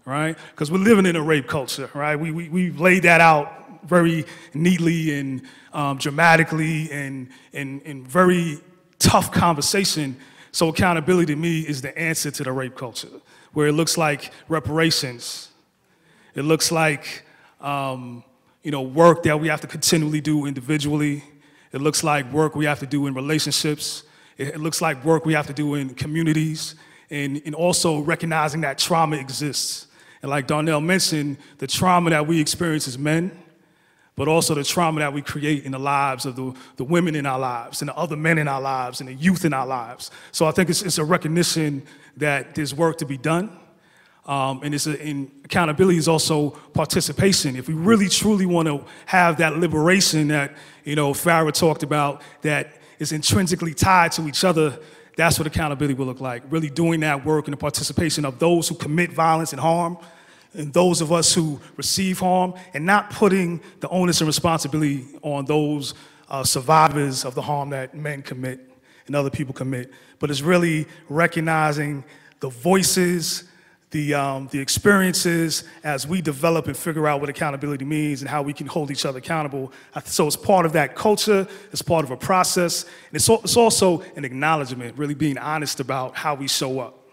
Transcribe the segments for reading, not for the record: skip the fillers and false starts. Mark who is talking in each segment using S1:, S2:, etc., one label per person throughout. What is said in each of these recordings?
S1: right? Because we're living in a rape culture, right? We've laid that out very neatly and dramatically and in very tough conversation. So accountability to me is the answer to the rape culture, where it looks like reparations. It looks like work that we have to continually do individually. It looks like work we have to do in relationships. It looks like work we have to do in communities, and also recognizing that trauma exists. And like Darnell mentioned, the trauma that we experience as men, but also the trauma that we create in the lives of the women in our lives, and the other men in our lives, and the youth in our lives. So I think it's a recognition that there's work to be done. And accountability is also participation. If we really truly want to have that liberation that Farah talked about, that is intrinsically tied to each other, that's what accountability will look like. Really doing that work and the participation of those who commit violence and harm, and those of us who receive harm, and not putting the onus and responsibility on those survivors of the harm that men commit and other people commit. But it's really recognizing the voices, the experiences as we develop and figure out what accountability means and how we can hold each other accountable. So it's part of that culture, it's part of a process, and it's also an acknowledgement, really being honest about how we show up,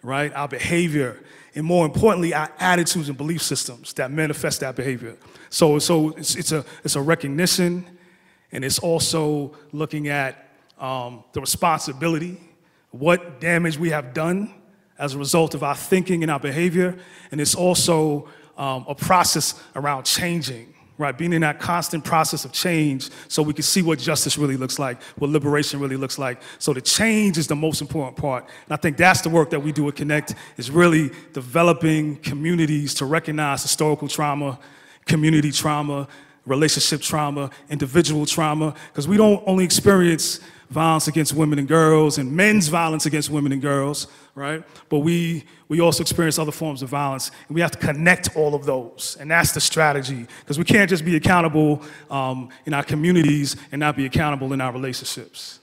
S1: right? Our behavior, and more importantly, our attitudes and belief systems that manifest that behavior. So it's a recognition, and it's also looking at the responsibility, what damage we have done as a result of our thinking and our behavior, and it's also a process around changing, right? Being in that constant process of change so we can see what justice really looks like, what liberation really looks like. So the change is the most important part. And I think that's the work that we do at Connect, is really developing communities to recognize historical trauma, community trauma, relationship trauma, individual trauma, because we don't only experience violence against women and girls and men's violence against women and girls, right? But we also experience other forms of violence, and we have to connect all of those, and that's the strategy, because we can't just be accountable in our communities and not be accountable in our relationships.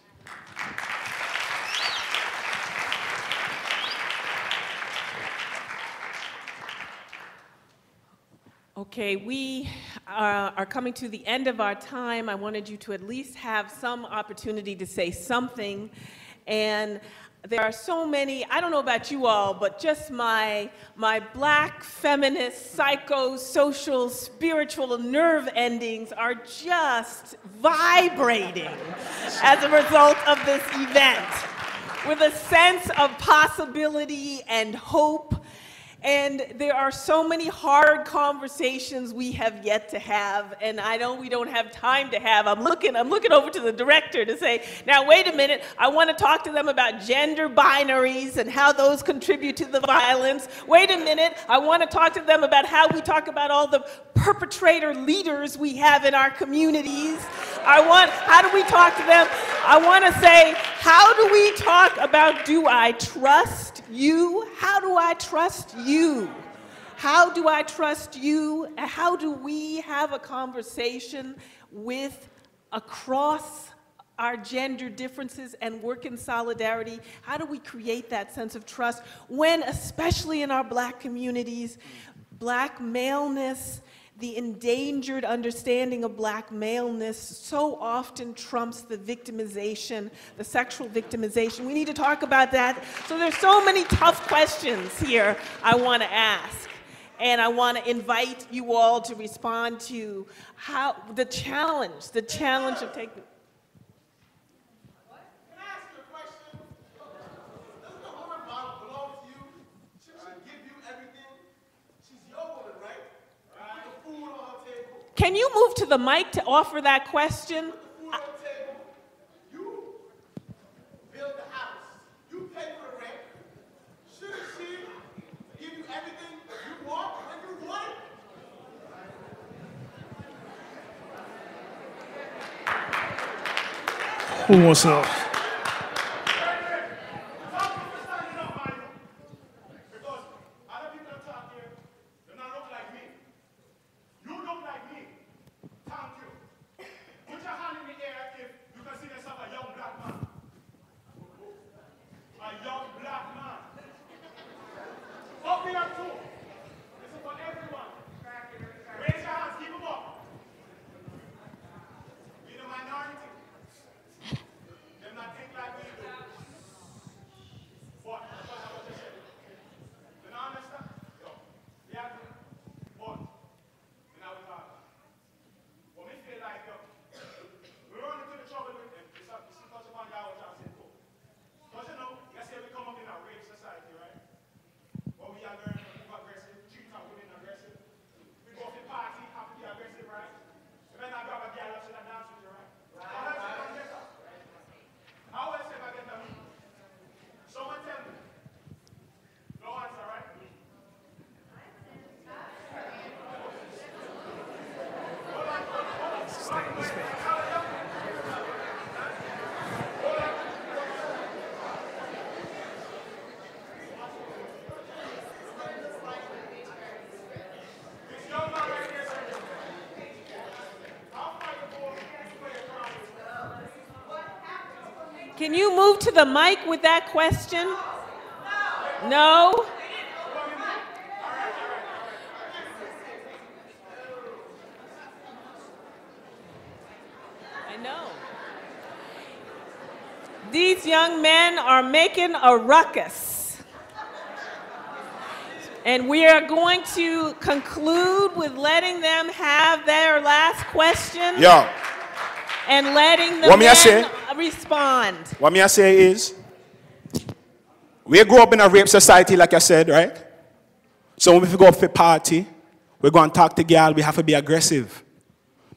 S2: Okay, we are coming to the end of our time. I wanted you to at least have some opportunity to say something. And there are so many, I don't know about you all, but just my black, feminist, psychosocial, spiritual nerve endings are just vibrating as a result of this event, with a sense of possibility and hope. And there are so many hard conversations we have yet to have, and I know we don't have time to have. I'm looking over to the director to say, now wait a minute, I want to talk to them about gender binaries and how those contribute to the violence. Wait a minute, I want to talk to them about how we talk about all the perpetrator leaders we have in our communities. How do we talk to them? I want to say, how do we talk about, do I trust you? How do I trust you? How do I trust you? How do we have a conversation with across our gender differences and work in solidarity? How do we create that sense of trust when, especially in our black communities, black maleness, the endangered understanding of black maleness so often trumps the victimization, the sexual victimization. We need to talk about that. So there's so many tough questions here I want to ask. And I want to invite you all to respond to how the challenge of taking. Can you move to the mic to offer that question?
S3: You build the house. You pay for the rent. Shouldn't she give you everything you want when you want it?
S1: Who wants to?
S2: Can you move to the mic with that question? No? I know. These young men are making a ruckus. And we are going to conclude with letting them have their last question.
S4: Yeah.
S2: And letting the
S4: What me I
S2: men
S4: say?
S2: respond.
S4: What me I say is, we grew up in a rape society, like I said, right? So when we go up for party, we go and talk to girl, we have to be aggressive.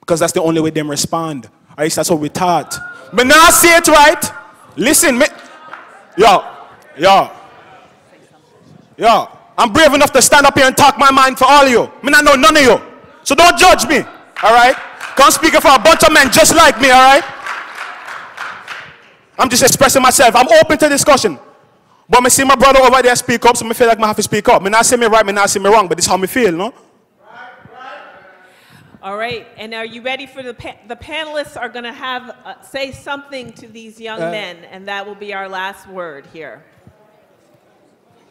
S4: Because that's the only way them respond. At least that's what we taught. But now I say it right. Listen, me. Yo. I'm brave enough to stand up here and talk my mind for all of you. Me not know none of you. So don't judge me, all right? I'm speaking for a bunch of men just like me, all right? I'm just expressing myself. I'm open to discussion. But me see my brother over there speak up, so me feel like I have to speak up. Me not say me right, me not say me wrong, but this is how me feel, no?
S2: All right, and are you ready for the panelists are going to have say something to these young men, and that will be our last word here.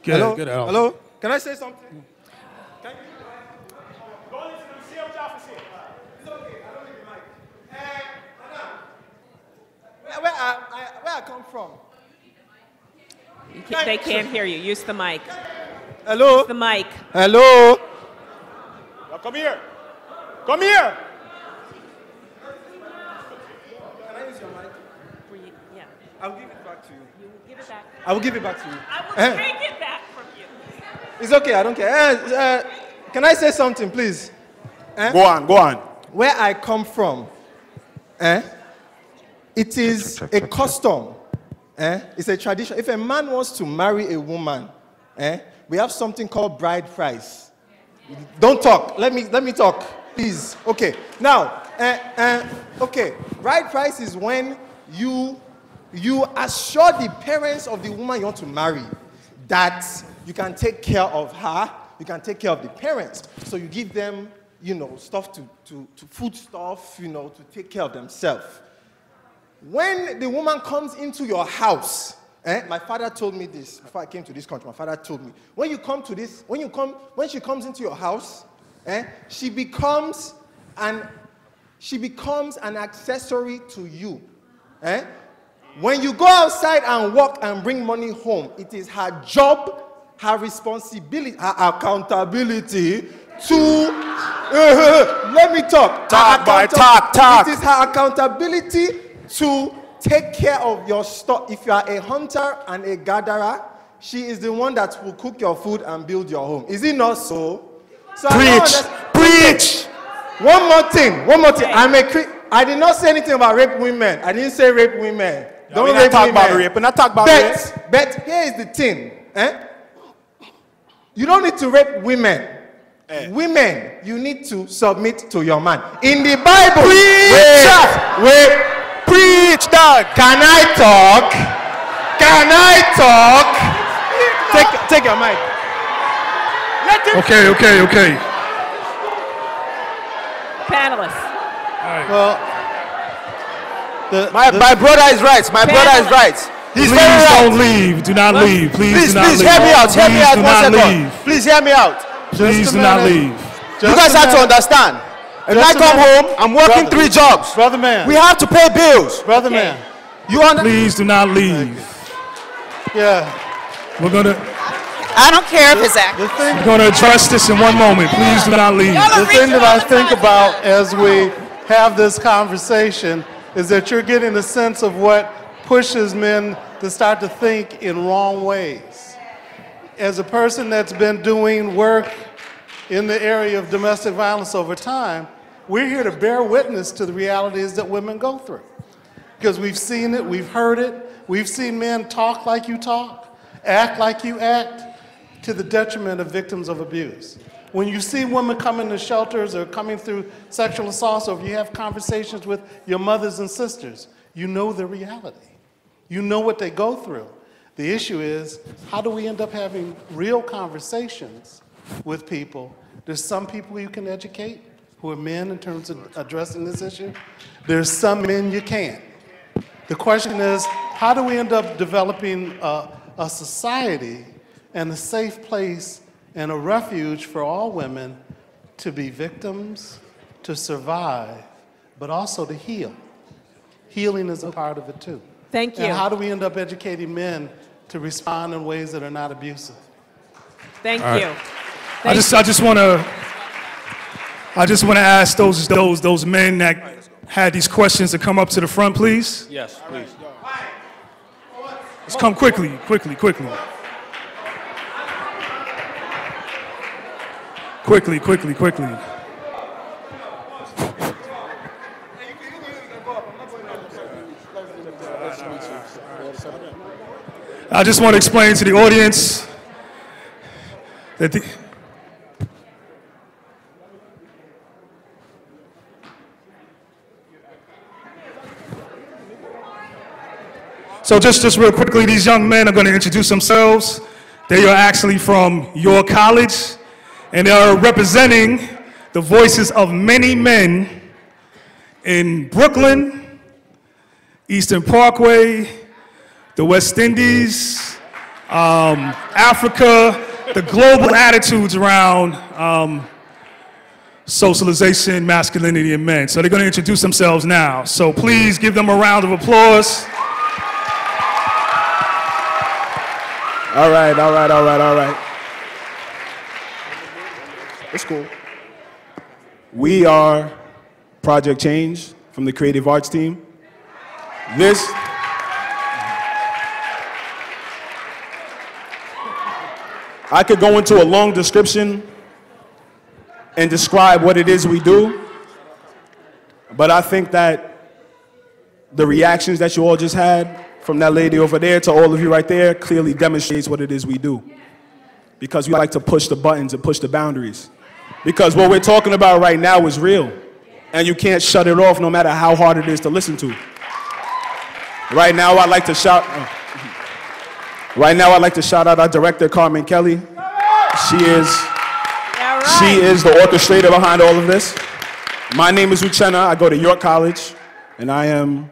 S1: Good,
S5: Hello?
S1: good, Al.
S5: Hello? Can I say something? Where I come from?
S2: They can't hear you. Use the mic.
S5: Hello?
S2: Use the mic.
S5: Hello?
S4: Now come here. Come here.
S5: Can I use your mic?
S2: Yeah.
S5: I'll give it back to you.
S2: You will give it back.
S5: I will give it back to you.
S2: I will take it back from you.
S5: It's okay, I don't care. Can I say something, please?
S4: Go on.
S5: Where I come from, it is a custom. It's a tradition. If a man wants to marry a woman, we have something called bride price. Don't talk. Let me talk, please. Okay. Now, okay. Bride price is when you assure the parents of the woman you want to marry that you can take care of her, you can take care of the parents. So you give them, stuff to food stuff, to take care of themselves. When the woman comes into your house, my father told me this before I came to this country. My father told me, when she comes into your house, she becomes an accessory to you. When you go outside and work and bring money home, it is her job, her responsibility, her accountability to let me talk.
S4: Talk.
S5: It is her accountability to take care of your stuff. If you are a hunter and a gatherer, she is the one that will cook your food and build your home. Is it not so?
S4: Preach.
S5: One more thing. I did not say anything about rape women. I didn't say rape women. Don't rape women.
S4: We're not talking about rape.
S5: But here is the thing. You don't need to rape women. Women, you need to submit to your man. In the Bible.
S4: Preach, dog.
S5: Can I talk? Take your mic.
S1: Okay.
S2: Panelists.
S5: Well,
S4: my brother is right. He's very right.
S1: Don't leave. Do not leave. Please do not leave.
S4: Please hear me out. Hear me out
S1: do
S4: 1
S1: not
S4: second.
S1: leave.
S4: Please hear me out.
S1: Please do not leave.
S4: You guys have to understand. When I come home, I'm working 3 jobs.
S5: Brother man.
S4: We have to pay bills.
S5: Brother man.
S4: You understand?
S1: Please do not leave.
S5: Yeah.
S1: We're gonna
S6: I don't care if it's accurate.
S1: address this in one moment. Please do not leave.
S6: Y'all
S7: The
S6: are
S7: thing that
S6: reaching all
S7: I
S6: the
S7: think
S6: time.
S7: about as we have this conversation is that you're getting a sense of what pushes men to start to think in wrong ways. As a person that's been doing work in the area of domestic violence over time, we're here to bear witness to the realities that women go through. Because we've seen it, we've heard it, we've seen men talk like you talk, act like you act, to the detriment of victims of abuse. When you see women come into shelters or coming through sexual assaults, or if you have conversations with your mothers and sisters, you know the reality. You know what they go through. The issue is, how do we end up having real conversations with people? There's some people you can educate who are men in terms of addressing this issue. There's some men you can't. The question is, how do we end up developing a society and a safe place and a refuge for all women to be victims, to survive, but also to heal? Healing is a part of it too.
S2: Thank you.
S7: And how do we end up educating men to respond in ways that are not abusive?
S2: Thank
S1: All right.
S2: you.
S1: I just want to ask those men that had these questions to come up to the front, please.
S4: Yes, please.
S1: Let's come quickly. Quickly. I just want to explain to the audience that So just real quickly, these young men are going to introduce themselves. They are actually from your college, and they are representing the voices of many men in Brooklyn, Eastern Parkway, the West Indies, Africa, the global attitudes around socialization, masculinity, and men. So they're going to introduce themselves now. So please give them a round of applause.
S4: All right. It's cool. We are Project Change from the Creative Arts team. I could go into a long description and describe what it is we do, but I think that the reactions that you all just had, from that lady over there to all of you right there, clearly demonstrates what it is we do. Because we like to push the buttons and push the boundaries. Because what we're talking about right now is real, and you can't shut it off no matter how hard it is to listen to. Right now, I'd like to shout out our director, Carmen Kelly. She is the orchestrator behind all of this. My name is Uchenna. I go to York College, and I am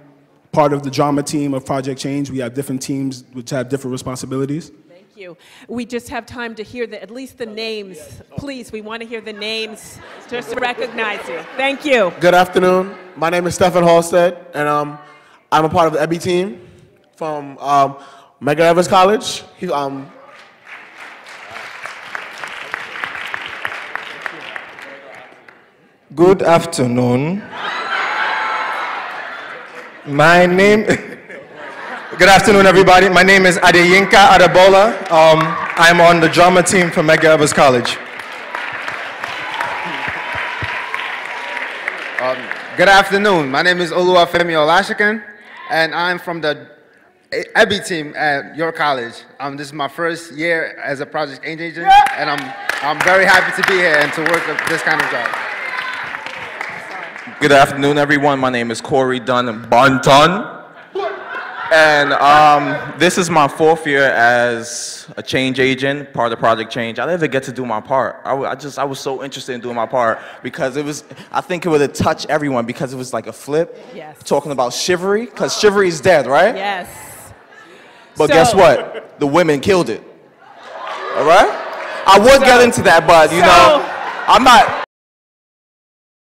S4: part of the drama team of Project Change. We have different teams which have different responsibilities.
S2: Thank you. We just have time to hear at least the names. Please, we want to hear the names just to recognize you. Thank you.
S3: Good afternoon. My name is Stephen Halstead, and I'm a part of the EBI team from Medgar Evers College.
S5: Good afternoon. Good afternoon, everybody. My name is Adeyinka Adebola. I'm on the drama team for Medgar Evers College.
S8: Good afternoon. My name is Oluwafemi Olashikan, and I'm from the EBI team at your college. This is my first year as a Project Change agent, and I'm very happy to be here and to work this kind of job.
S9: Good afternoon, everyone. My name is Corey Dunn Bonton. And this is my 4th year as a change agent, part of Project Change. I didn't even get to do my part. I was so interested in doing my part because I think it would have touched everyone because it was like a flip.
S2: Yes.
S9: Talking about chivalry, because chivalry is dead, right?
S2: Yes.
S9: But guess what? The women killed it. All right? I would get into that, but you know, I'm not.